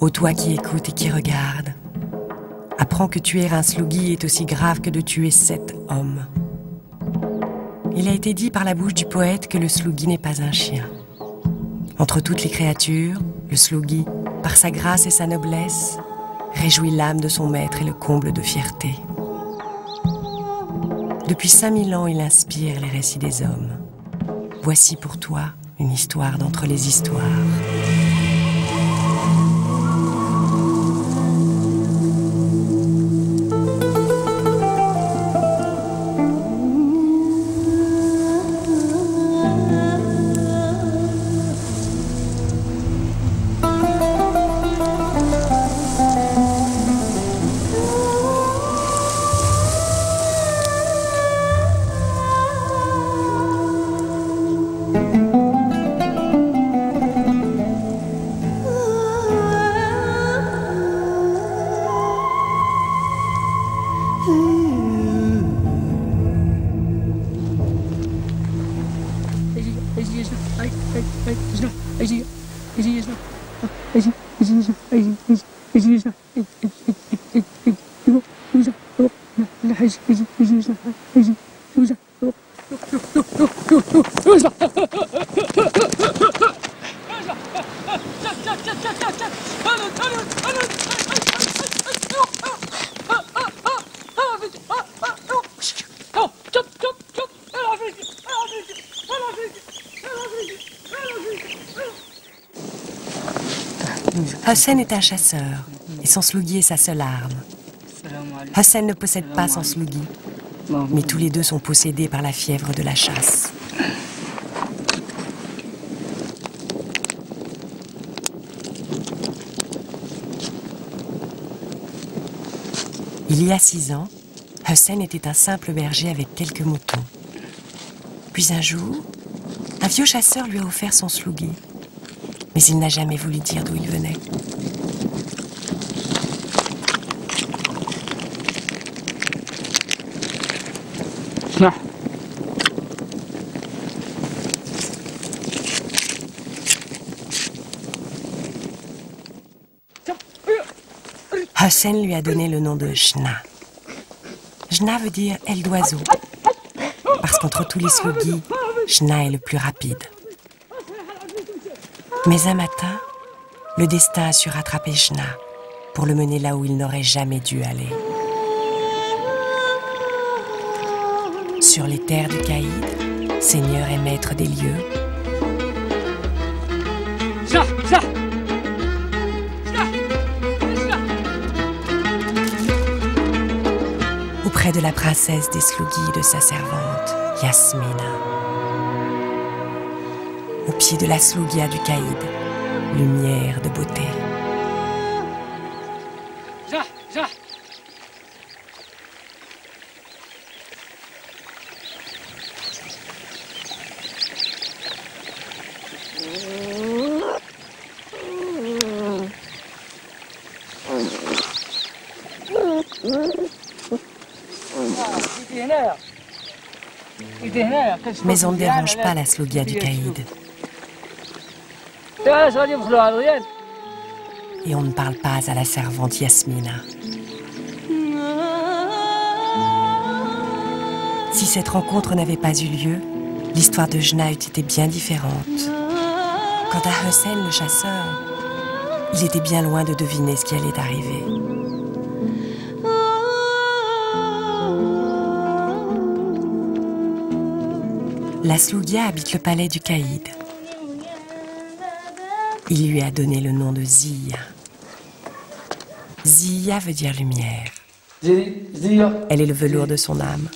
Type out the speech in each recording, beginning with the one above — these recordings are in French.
Ô toi qui écoutes et qui regardes, apprends que tuer un Sloogi est aussi grave que de tuer 7 hommes. Il a été dit par la bouche du poète que le Sloogi n'est pas un chien. Entre toutes les créatures, le Sloogi, par sa grâce et sa noblesse, réjouit l'âme de son maître et le comble de fierté. Depuis 5000 ans, il inspire les récits des hommes. Voici pour toi une histoire d'entre les histoires. Hussein est un chasseur, et son Sloogi est sa seule arme. Hussein ne possède pas son Sloogi, mais tous les deux sont possédés par la fièvre de la chasse. Il y a 6 ans, Hussein était un simple berger avec quelques moutons. Puis un jour, un vieux chasseur lui a offert son Sloogi, mais il n'a jamais voulu dire d'où il venait. Non. Hussein lui a donné le nom de Jna. Jna veut dire aile d'oiseau, parce qu'entre tous les Sloogis, Jna est le plus rapide. Mais un matin, le destin a su rattraper Jna pour le mener là où il n'aurait jamais dû aller. Sur les terres du Caïd, seigneur et maître des lieux, auprès de la princesse des Sloogis et de sa servante, Yasmina. Au pied de la Sloogia du Caïd, lumière de beauté. Mais on ne dérange pas la Sloogia du Caïd. Et on ne parle pas à la servante Yasmina. Si cette rencontre n'avait pas eu lieu, l'histoire de Jna eût été bien différente. Quant à Hussein le chasseur, il était bien loin de deviner ce qui allait arriver. La Sloogia habite le palais du Caïd. Il lui a donné le nom de Ziya. Ziya veut dire lumière. Elle est le velours de son âme.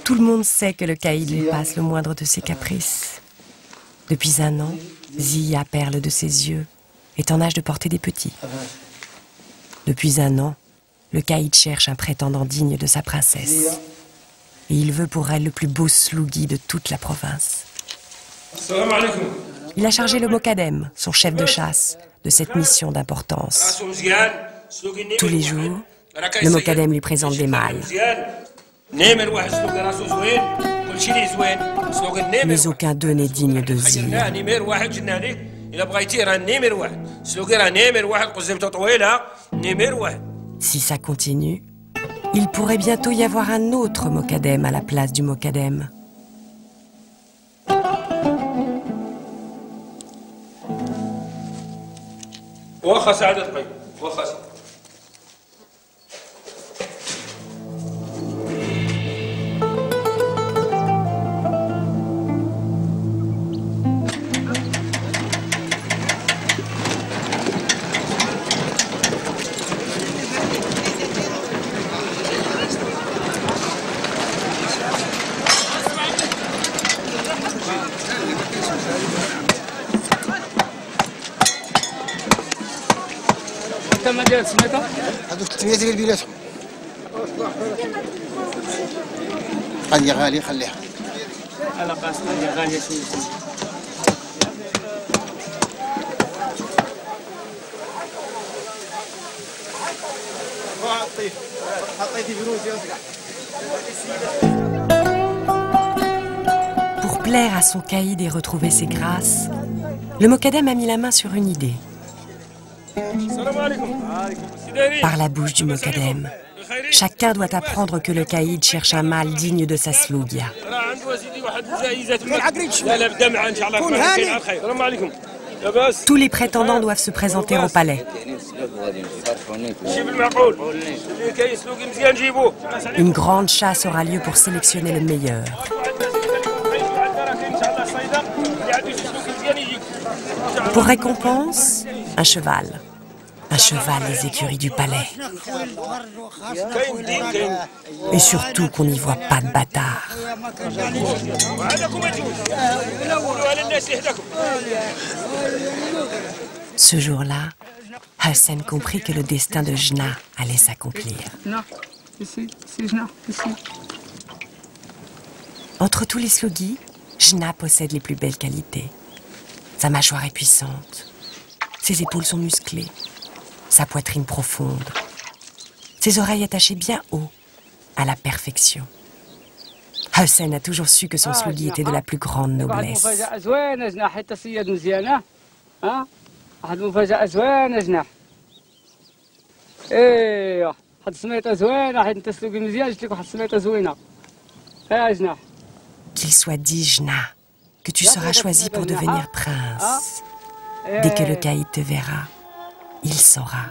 Tout le monde sait que le Caïd lui passe le moindre de ses caprices. Depuis 1 an, Ziya, perle de ses yeux, est en âge de porter des petits. Depuis 1 an, le Caïd cherche un prétendant digne de sa princesse. Et il veut pour elle le plus beau Sloogi de toute la province. Il a chargé le Mokadem, son chef de chasse, de cette mission d'importance. Tous les jours, le Mokadem lui présente des mâles. Mais aucun d'eux n'est digne de Ziya. الا بغيتي راه نيمير واحد سلوكي راه نيمير واحد قزمته طويله نيمير واحد. Si ça continue, il pourrait bientôt y avoir un autre mokadem à la place du mokadem. واخا سعادة طيب واخا. كم ديال السميطه؟ هذوك 300 ديال بيناتهم. هذه غالية خليها. على قاسم هي غاليه شويه. Pour plaire à son caïd et retrouver ses grâces, le mokadem a mis la main sur une idée. Par la bouche du mokadem, chacun doit apprendre que le caïd cherche un mâle digne de sa slugia. Tous les prétendants doivent se présenter au palais. Une grande chasse aura lieu pour sélectionner le meilleur. Pour récompense, un cheval. Un cheval des écuries du palais. Et surtout qu'on n'y voit pas de bâtard. Ce jour-là, Hassan comprit que le destin de Jna allait s'accomplir. Entre tous les slogis, Jna possède les plus belles qualités. Sa mâchoire est puissante. Ses épaules sont musclées. Sa poitrine profonde. Ses oreilles attachées bien haut, à la perfection. Hassan a toujours su que son slogi était de la plus grande noblesse. Qu'il soit dit Jna, que tu seras choisi pour devenir prince. Dès que le caïd te verra, il saura.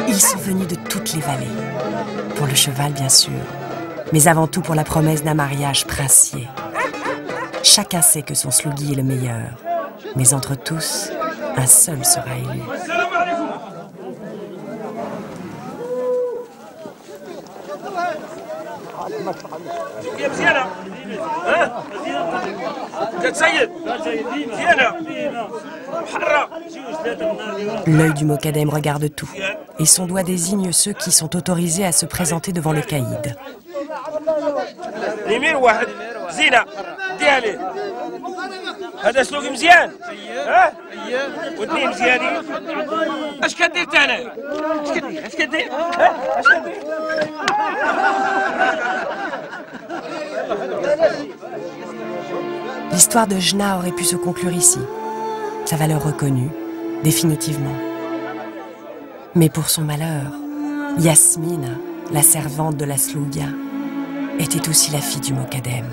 Ils sont venus de toutes les vallées. Pour le cheval, bien sûr. Mais avant tout pour la promesse d'un mariage princier. Chacun sait que son slogi est le meilleur. Mais entre tous, un seul sera élu. L'œil du mokadem regarde tout, et son doigt désigne ceux qui sont autorisés à se présenter devant le caïd. نمير واحد زينة ديالي هذا سلوكي مزيان ها واثنين مزيانين اش كدير تانا اش كدير اش كدير L'histoire de Jna aurait pu se conclure ici, sa valeur reconnue, définitivement. Mais pour son malheur, Yasmine, la servante de la Slugia, était aussi la fille du mokadem.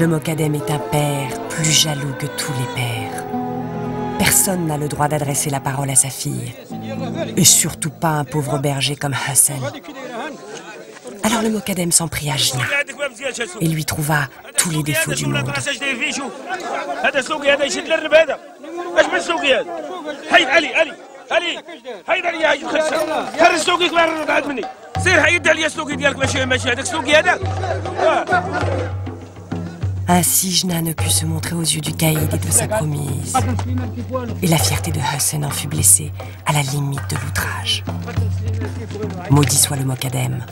Le mokadem est un père plus jaloux que tous les pères. Personne n'a le droit d'adresser la parole à sa fille. Et surtout pas un pauvre berger comme Hassan. Alors le mokadem s'en prit à Jna et lui trouva tous les défauts du monde. Ainsi, Jna ne put se montrer aux yeux du caïd et de sa promise. Et la fierté de Hussein en fut blessée à la limite de l'outrage. Maudit soit le Mokadem.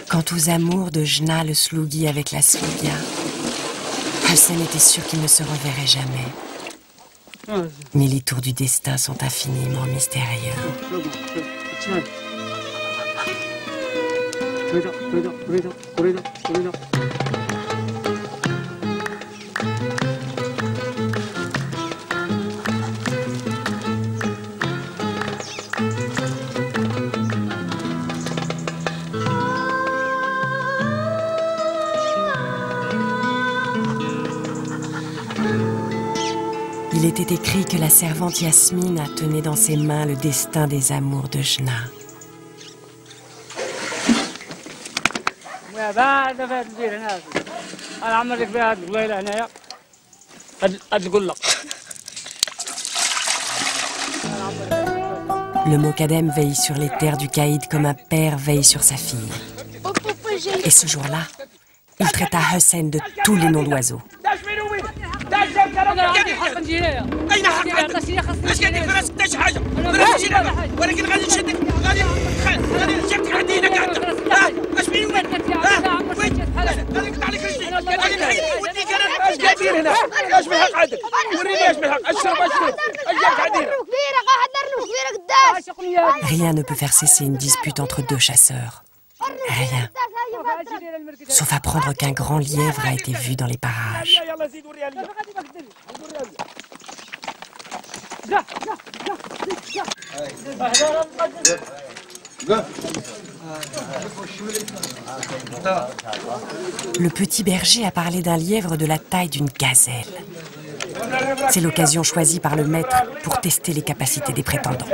Quant aux amours de Jna le Slougui avec la Sluga, Hussein était sûr qu'il ne se reverrait jamais. Mais les tours du destin sont infiniment mystérieux. Il était écrit que la servante Yasmina tenait dans ses mains le destin des amours de Jna. Le Mokadem veille sur les terres du caïd comme un père veille sur sa fille. Et ce jour-là, il traita Hussein de tous les noms d'oiseaux. أين حقك؟ ايش قاعد فرس تاش حاجة؟ فرس جينا ولكن غادي نشدك غادي نشدك عندنا قاعد اش بين وين؟ وين؟ غادي نقطع لك رجلي غادي نوديك انا اش قاعد دير هنا؟ اش بالحق عندك؟ وريني اش بالحق اشرب اش قاعد دير؟ Rien ne peut faire cesser une dispute entre deux chasseurs. Rien. Sauf apprendre qu'un grand lièvre a été vu dans les parages. Le petit berger a parlé d'un lièvre de la taille d'une gazelle. C'est l'occasion choisie par le maître pour tester les capacités des prétendants.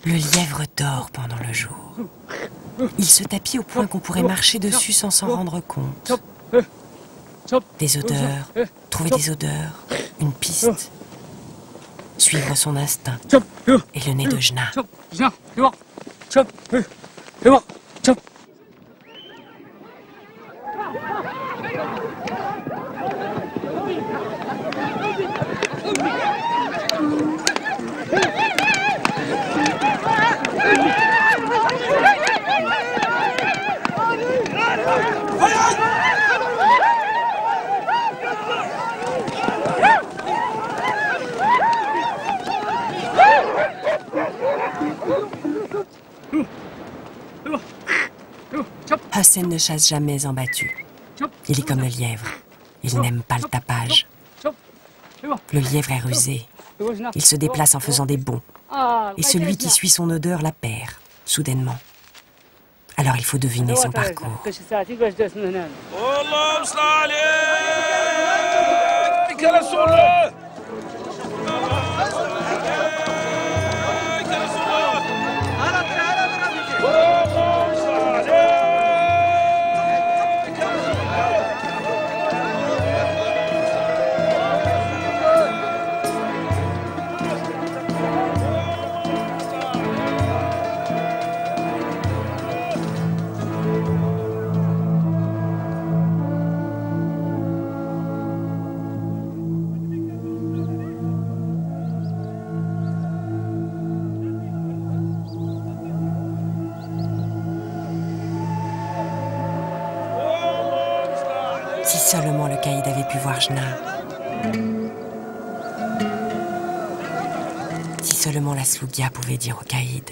Le lièvre dort pendant le jour. Il se tapit au point qu'on pourrait marcher dessus sans s'en rendre compte. Des odeurs, trouver des odeurs, une piste, suivre son instinct et le nez de Jna. Hussein ne chasse jamais en battu. Il est comme le lièvre. Il n'aime pas le tapage. Le lièvre est rusé. Il se déplace en faisant des bonds. Et celui qui suit son odeur la perd, soudainement. Alors il faut deviner son parcours. seulement le caïd avait pu voir Jna. Si seulement la Slugia pouvait dire au caïd.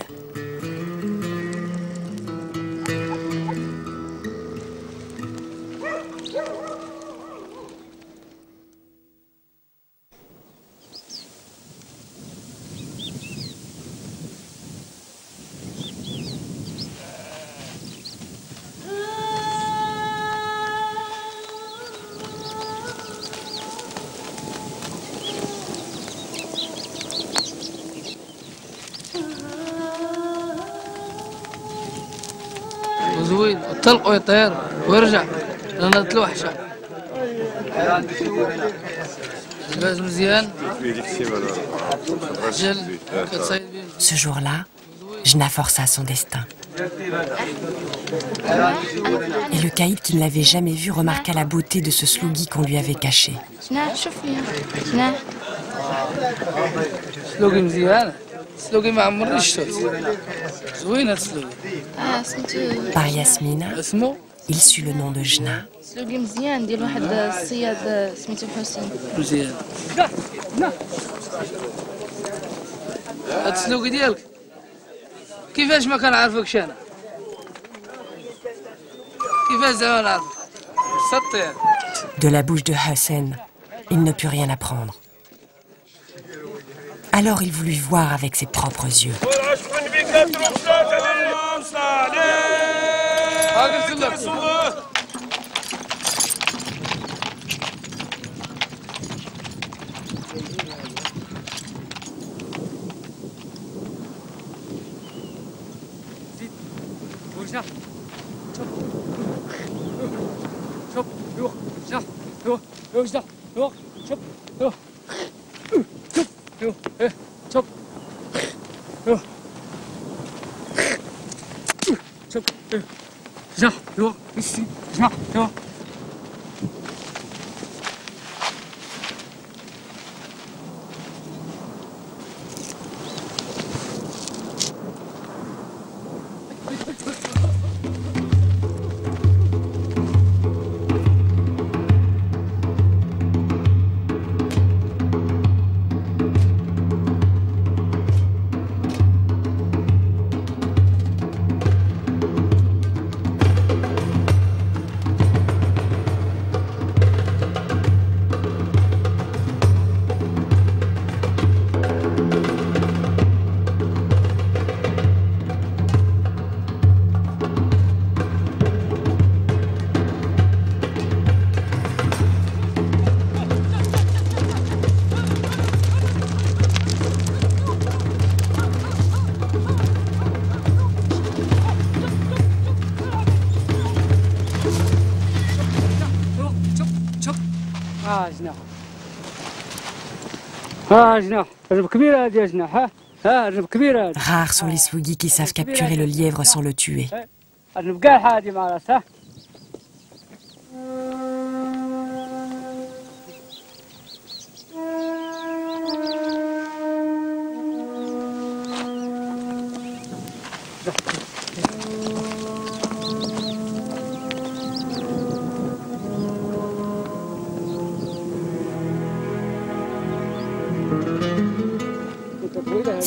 زوين الطلق ويطير ويرجع لأن الوحشة لباس مزيان جل كتصيد بيه. Ce jour-là, Jna força son destin. Et le caïd qui ne l'avait jamais vu remarqua la beauté de ce slougui qu'on lui avait caché. سلوقي مزيان سلوقي ما عمرنيش شفت زوين هاد السلوقي Par Yasmina, اسمو il sut le nom de Jna. سلوقي مزيان ديال واحد الصياد سميتو حسين. مزيان هاد السلوقي ديالك كيفاش ما كنعرفكش انا كيفاش زعما نعرفك سطير. De la bouche de Hussein, il ne put rien apprendre. Alors il voulut voir avec ses propres yeux. Rares sont les slougis qui savent capturer le lièvre sans le tuer.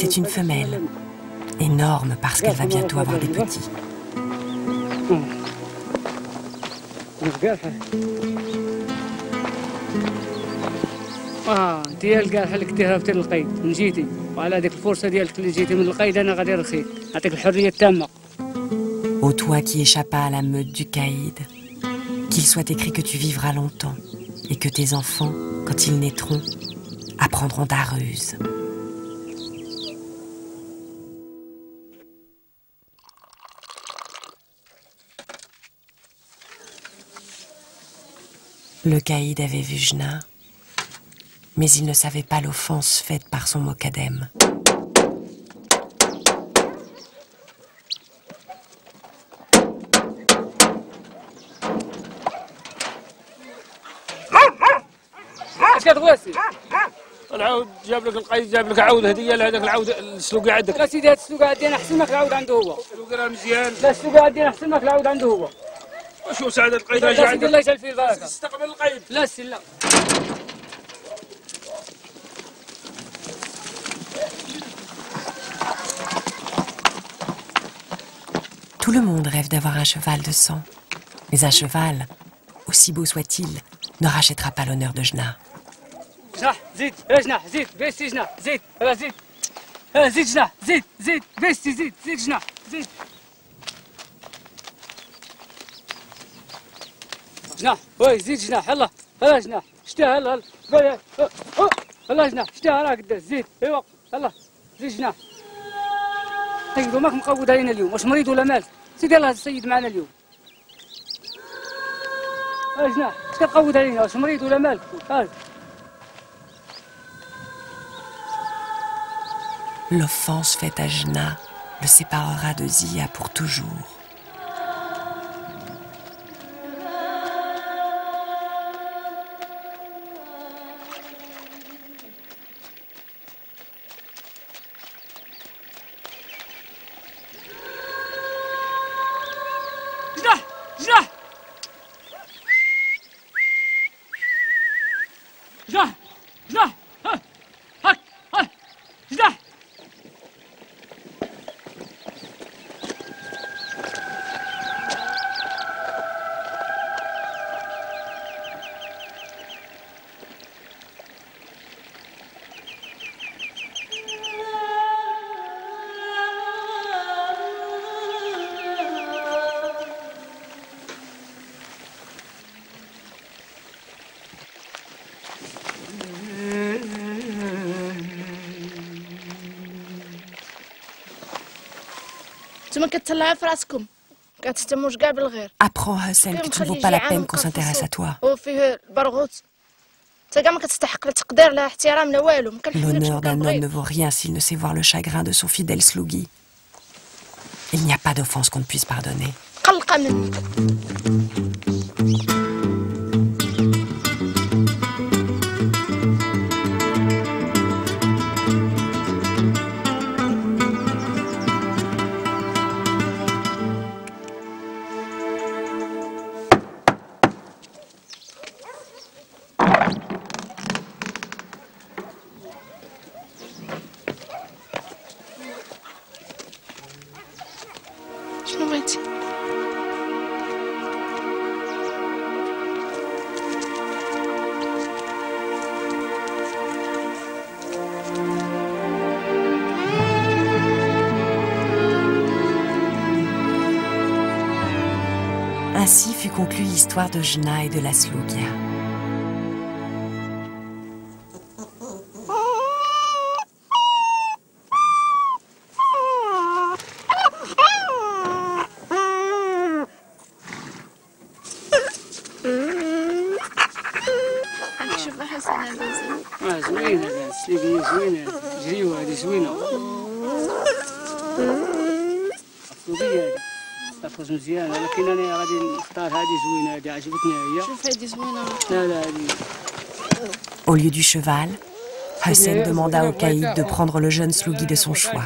C'est une femelle, énorme parce qu'elle va bientôt avoir des petits. ديال القارحه اللي كنتي هربتي للقيد من جيتي وعلى هذيك الفرصه ديالك اللي جيتي من القيد انا غادي نرخيك نعطيك الحريه التامه. Ô toi qui échappas à la meute du caïd, qu'il soit écrit que tu vivras longtemps et que tes enfants, quand ils naîtront, apprendront ta ruse. Le caïd avait vu Jna, mais il ne savait pas l'offense faite par son mokadem. اش كتبغي اسيدي؟ العود جاب لك القيد جاب لك عود هديه لهذاك العود السلوقي عندك. لا سيدي هاد السلوقه عندي انا احسن ماك العود عنده هو. السلوقي راه مزيان. لا السلوقه عندي انا احسن ماك العود عنده هو. شو سعد القيد لا رجع سيدي الله يجعل فيه البركه. استقبل القيد. لا سيدي لا. Tout le monde rêve d'avoir un cheval de sang. Mais un cheval, aussi beau soit-il, ne rachètera pas l'honneur de Jna. جناح زيد جناح زيد بيستي جناح زيد زيد زيد جناح زيد بيستي زيد جناح زيد جناح وي زيد جناح يلا جناح شتاها يلا يلا جناح شتاها راه قداش زيد ايوا يلا زيد جناح تقولوا ماك مقود علينا اليوم واش مريض ولا مالك سيدي الله السيد معنا اليوم جناح اش كتقود علينا واش مريض ولا مالك L'offense faite à Jna le séparera de Zia pour toujours. Apprends, Hassan, que tu ne vaux pas la peine qu'on s'intéresse à toi. L'honneur d'un homme ne vaut rien s'il ne sait voir le chagrin de son fidèle Sluggi. Il n'y a pas d'offense qu'on ne puisse pardonner. Ainsi fut conclue l'histoire de Jna et de la Sluggia. زوينة السليقية زوينة جريوة هذه زوينة الصوبية هذه تفوز مزيانة لكن أنا غادي نختار هذه زوينة هذه عجبتني هي شوف هذه زوينة لا هذه. Au lieu du cheval, Hussein demanda au caïd de prendre le jeune Sluggi de son choix,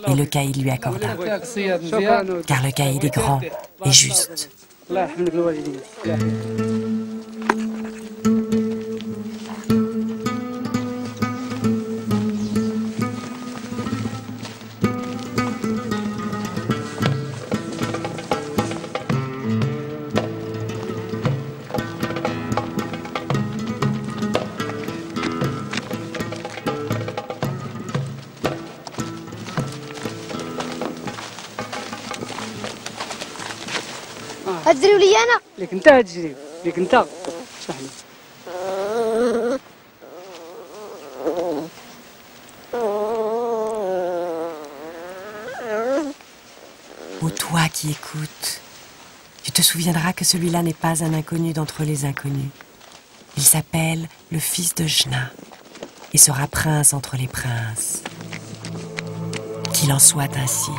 et le caïd lui accorda, car le caïd est grand et juste. هتجري ولي انا لك انت هتجري لك انت صحني. Ô toi qui écoutes, tu te souviendras que celui-là n'est pas un inconnu d'entre les inconnus. Il s'appelle le fils de Jna et sera prince entre les princes. Qu'il en soit ainsi.